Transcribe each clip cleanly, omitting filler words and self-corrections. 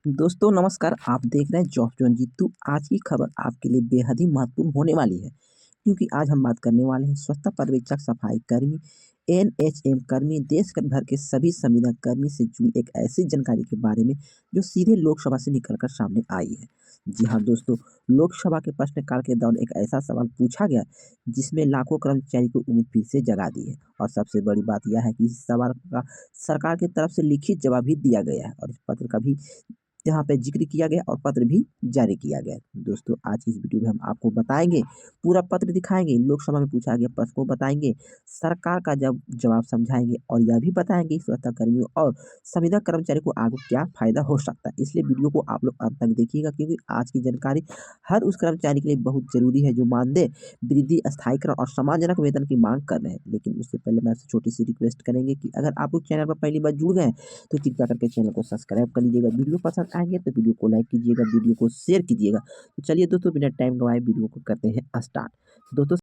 दोस्तों नमस्कार, आप देख रहे हैं जॉब जोन जी। तो आज की खबर आपके लिए बेहद ही महत्वपूर्ण होने वाली है, क्योंकि आज हम बात करने वाले हैं स्वच्छता पर्यवेक्षक, सफाई कर्मी, एनएचएम कर्मी, देश के भर के सभी संविदा कर्मी से जुड़ी एक ऐसी जानकारी के बारे में जो सीधे लोकसभा से निकलकर सामने आई है। जी हाँ दोस्तों, लोकसभा के प्रश्नकाल के दौरान एक ऐसा सवाल पूछा गया जिसमें लाखों कर्मचारी को उम्मीद फिर से जगा दी है। और सबसे बड़ी बात यह है कि इस सवाल का सरकार की तरफ से लिखित जवाब भी दिया गया है और इस पत्र का भी यहाँ पे ज़िक्र किया गया और पत्र भी जारी किया गया। दोस्तों आज की इस वीडियो में हम आपको बताएँगे, पूरा पत्र दिखाएँगे, लोकसभा में पूछा गया प्रश्न को बताएँगे, सरकार का जवाब समझाएँगे और यह भी बताएँगे कि स्वच्छता कर्मियों और संविदा कर्मचारी को आगे क्या फ़ायदा हो सकता है। इसलिए वीडियो को आप लोग अंत तक देखिएगा, क्योंकि आज की जानकारी हर उस कर्मचारी के लिए बहुत ज़रूरी है जो मानदेय वृद्धि, स्थायीकरण और सम्मानजनक वेतन की माँग कर रहे हैं। लेकिन उससे पहले मैं आपसे छोटी-सी रिक्वेस्ट करेंगे कि अगर आप लोग चैनल पर पहली बार जुड़ गए हैं तो कृपया करके चैनल को सब्सक्राइब कर लीजिएगा। वीडियो पसंद आएँगे तो वीडियो को लाइक कीजिएगा, वीडियो को शेयर कीजिएगा। तो चलिए दोस्तों, बिना टाइम गँवाए वीडियो को करते हैं स्टार्ट। दोस्तों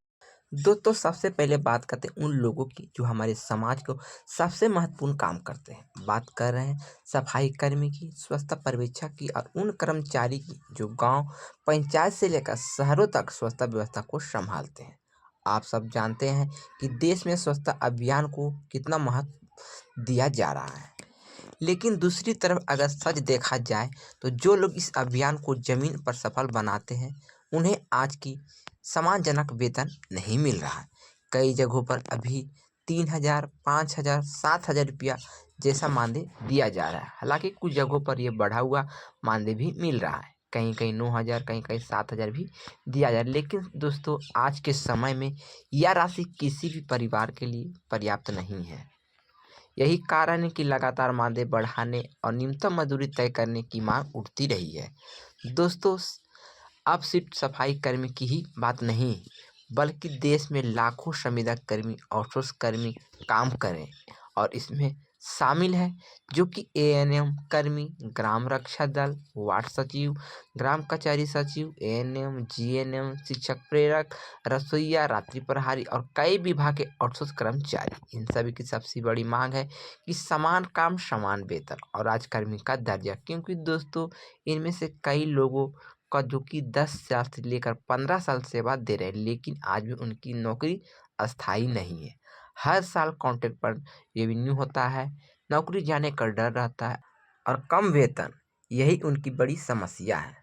दोस्तों सबसे पहले बात करते हैं उन लोगों की जो हमारे समाज को सबसे महत्वपूर्ण काम करते हैं। बात कर रहे हैं सफाई कर्मी की, स्वच्छता पर्यवेक्षक की और उन कर्मचारी की जो गांव पंचायत से लेकर शहरों तक स्वच्छता व्यवस्था को संभालते हैं। आप सब जानते हैं कि देश में स्वच्छता अभियान को कितना महत्व दिया जा रहा है। लेकिन दूसरी तरफ अगर सच देखा जाए तो जो लोग इस अभियान को ज़मीन पर सफल बनाते हैं उन्हें आज की सम्मानजनक वेतन नहीं मिल रहा है। कई जगहों पर अभी 3,000, 5,000, 7,000 रुपया जैसा मानदेय दिया जा रहा है। हालांकि कुछ जगहों पर यह बढ़ा हुआ मानदेय भी मिल रहा है, कहीं कहीं 9,000, कहीं कहीं 7,000 भी दिया जा रहा है। लेकिन दोस्तों आज के समय में यह राशि किसी भी परिवार के लिए पर्याप्त नहीं है। यही कारण है कि लगातार मानदेय बढ़ाने और न्यूनतम मजदूरी तय करने की मांग उठती रही है। दोस्तों अब सिर्फ सफाई कर्मी की ही बात नहीं, बल्कि देश में लाखों संविदा कर्मी, आउटसोर्स कर्मी काम करें और इसमें शामिल है जो कि एएनएम कर्मी, ग्राम रक्षा दल, वार्ड सचिव, ग्राम कचहरी सचिव, एएनएम, जीएनएम, शिक्षक प्रेरक, रसोइया, रात्रि प्रहरी और कई विभाग के आउटसोर्स कर्मचारी। इन सभी की सबसे बड़ी मांग है कि समान काम समान वेतन और राजकर्मी का दर्जा, क्योंकि दोस्तों इनमें से कई लोगों का जो कि 10 साल से लेकर 15 साल सेवा दे रहे हैं, लेकिन आज भी उनकी नौकरी अस्थायी नहीं है। हर साल कॉन्ट्रैक्ट पर रेवेन्यू होता है, नौकरी जाने का डर रहता है और कम वेतन, यही उनकी बड़ी समस्या है।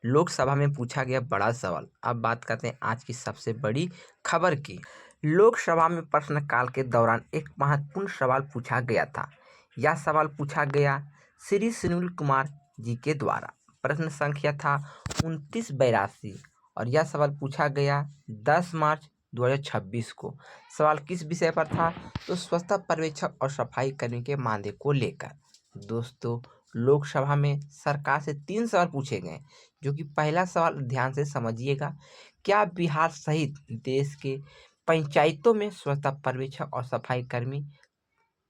लोकसभा में पूछा गया बड़ा सवाल। अब बात करते हैं आज की सबसे बड़ी खबर की। लोकसभा में प्रश्नकाल के दौरान एक महत्वपूर्ण सवाल पूछा गया था। यह सवाल पूछा गया श्री सुनील कुमार जी के द्वारा। प्रश्न संख्या था 2982 और यह सवाल पूछा गया 10 मार्च 2026 को। सवाल किस विषय पर था? तो स्वच्छता पर्यवेक्षक और सफाई कर्मी के मानदेय को लेकर। दोस्तों लोकसभा में सरकार से 3 सवाल पूछे गए, जो कि पहला सवाल ध्यान से समझिएगा। क्या बिहार सहित देश के पंचायतों में स्वच्छता पर्यवेक्षक और सफाई कर्मी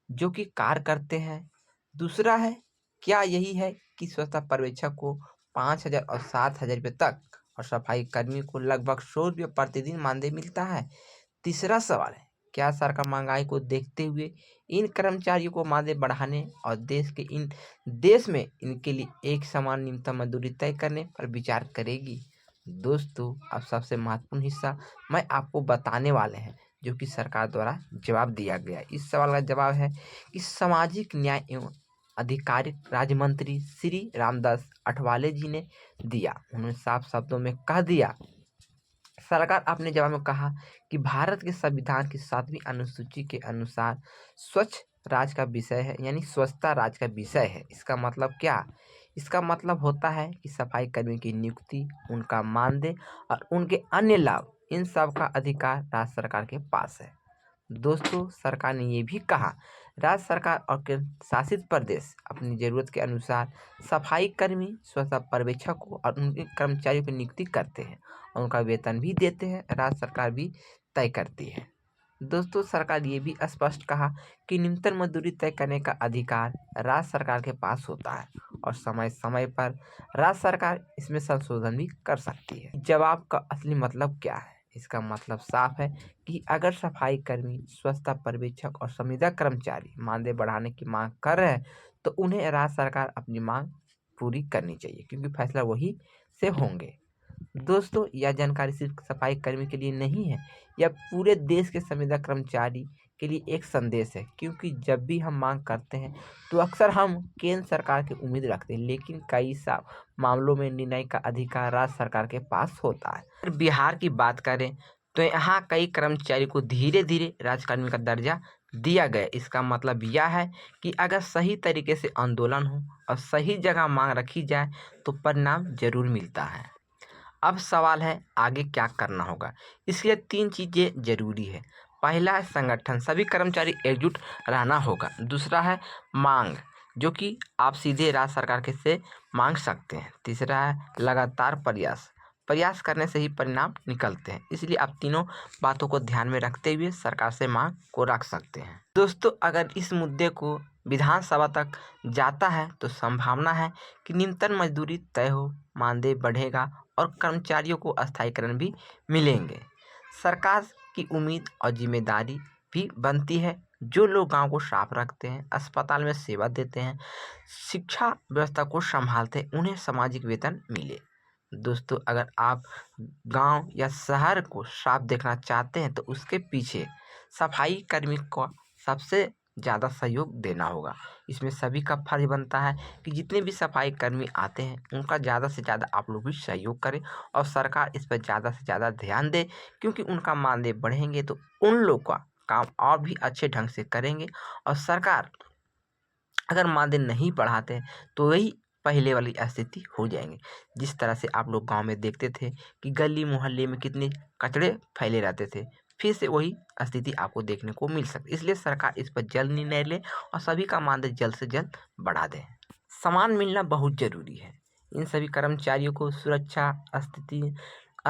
जो कि कार्य करते हैं? दूसरा है, क्या यही है कि स्वच्छता पर्यवेक्षक को 5,000 और 7,000 रुपये तक और सफाई कर्मी को लगभग 100 रुपये प्रतिदिन मानदेय मिलता है? तीसरा सवाल है, क्या सरकार महंगाई को देखते हुए इन कर्मचारियों को मानदेय बढ़ाने और देश में इनके लिए एक समान न्यूनतम मजदूरी तय करने पर विचार करेगी? दोस्तों अब सबसे महत्वपूर्ण हिस्सा मैं आपको बताने वाले हैं, जो कि सरकार द्वारा जवाब दिया गया। इस सवाल का जवाब है कि सामाजिक न्याय एवं अधिकारिता राज्य मंत्री श्री रामदास अठवाले जी ने दिया। उन्होंने साफ शब्दों में कह दिया, सरकार अपने जवाब में कहा कि भारत के संविधान की 7वीं अनुसूची के अनुसार स्वच्छ राज का विषय है, यानी स्वच्छता राज का विषय है। इसका मतलब क्या? इसका मतलब होता है कि सफाई कर्मी की नियुक्ति, उनका मानदेय और उनके अन्य लाभ, इन सब का अधिकार राज्य सरकार के पास है। दोस्तों सरकार ने ये भी कहा, राज्य सरकार और केंद्र शासित प्रदेश अपनी ज़रूरत के अनुसार सफाई कर्मी, स्वच्छता पर्यवेक्षकों और उनके कर्मचारियों की नियुक्ति करते हैं और उनका वेतन भी देते हैं, राज्य सरकार भी तय करती है। दोस्तों सरकार ये भी स्पष्ट कहा कि न्यूनतम मजदूरी तय करने का अधिकार राज्य सरकार के पास होता है और समय समय पर राज्य सरकार इसमें संशोधन भी कर सकती है। जवाब का असली मतलब क्या है? इसका मतलब साफ है कि अगर सफाई कर्मी, स्वच्छता पर्यवेक्षक और संविदा कर्मचारी मानदेय बढ़ाने की मांग कर रहे हैं तो उन्हें राज्य सरकार अपनी मांग पूरी करनी चाहिए, क्योंकि फैसला वही से होंगे। दोस्तों, यह जानकारी सिर्फ सफाई कर्मी के लिए नहीं है, यह पूरे देश के संविदा कर्मचारी के लिए एक संदेश है, क्योंकि जब भी हम मांग करते हैं तो अक्सर हम केंद्र सरकार की उम्मीद रखते हैं, लेकिन कई सा मामलों में निर्णय का अधिकार राज्य सरकार के पास होता है। अगर बिहार की बात करें तो यहाँ कई कर्मचारी को धीरे धीरे राजकर्मी का दर्जा दिया गया। इसका मतलब यह है कि अगर सही तरीके से आंदोलन हो और सही जगह मांग रखी जाए तो परिणाम जरूर मिलता है। अब सवाल है आगे क्या करना होगा। इसके लिए 3 चीज़ें जरूरी है। पहला है संगठन, सभी कर्मचारी एकजुट रहना होगा। दूसरा है मांग, जो कि आप सीधे राज्य सरकार के से मांग सकते हैं। तीसरा है लगातार प्रयास, प्रयास करने से ही परिणाम निकलते हैं। इसलिए आप तीनों बातों को ध्यान में रखते हुए सरकार से मांग को रख सकते हैं। दोस्तों, अगर इस मुद्दे को विधानसभा तक जाता है तो संभावना है कि न्यूनतम मजदूरी तय हो, मानदेय बढ़ेगा और कर्मचारियों को स्थायीकरण भी मिलेंगे। सरकार की उम्मीद और जिम्मेदारी भी बनती है, जो लोग गांव को साफ रखते हैं, अस्पताल में सेवा देते हैं, शिक्षा व्यवस्था को संभालते हैं, उन्हें सामाजिक वेतन मिले। दोस्तों, अगर आप गांव या शहर को साफ देखना चाहते हैं तो उसके पीछे सफाई कर्मी को सबसे ज़्यादा सहयोग देना होगा। इसमें सभी का फर्ज बनता है कि जितने भी सफाई कर्मी आते हैं उनका ज़्यादा से ज़्यादा आप लोग भी सहयोग करें और सरकार इस पर ज़्यादा से ज़्यादा ध्यान दे, क्योंकि उनका मानदेय बढ़ेंगे तो उन लोग का काम और भी अच्छे ढंग से करेंगे। और सरकार अगर मानदेय नहीं बढ़ाते हैं तो वही पहले वाली स्थिति हो जाएंगे, जिस तरह से आप लोग गांव में देखते थे कि गली मोहल्ले में कितने कचरे फैले रहते थे, फिर से वही स्थिति आपको देखने को मिल सकती है। इसलिए सरकार इस पर जल्द निर्णय ले और सभी का मानदेय जल्द से जल्द बढ़ा दें। समान मिलना बहुत जरूरी है। इन सभी कर्मचारियों को सुरक्षा, स्थिति,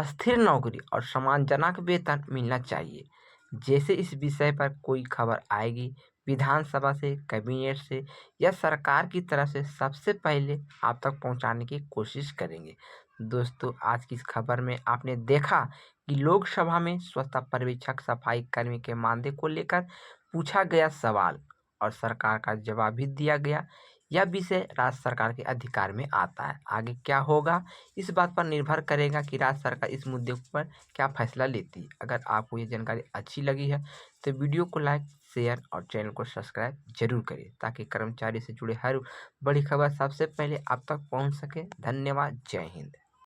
स्थिर नौकरी और सम्मानजनक वेतन मिलना चाहिए। जैसे इस विषय पर कोई खबर आएगी विधानसभा से, कैबिनेट से या सरकार की तरफ से, सबसे पहले आप तक पहुंचाने की कोशिश करेंगे। दोस्तों, आज की इस खबर में आपने देखा कि लोकसभा में स्वच्छता पर्यवेक्षक सफाई कर्मी के मानदेय को लेकर पूछा गया सवाल और सरकार का जवाब भी दिया गया। यह विषय राज्य सरकार के अधिकार में आता है। आगे क्या होगा इस बात पर निर्भर करेगा कि राज्य सरकार इस मुद्दे पर क्या फैसला लेती है। अगर आपको ये जानकारी अच्छी लगी है तो वीडियो को लाइक, शेयर और चैनल को सब्सक्राइब जरूर करें, ताकि कर्मचारी से जुड़े हर बड़ी खबर सबसे पहले आप तक पहुंच सके। धन्यवाद। जय हिंद।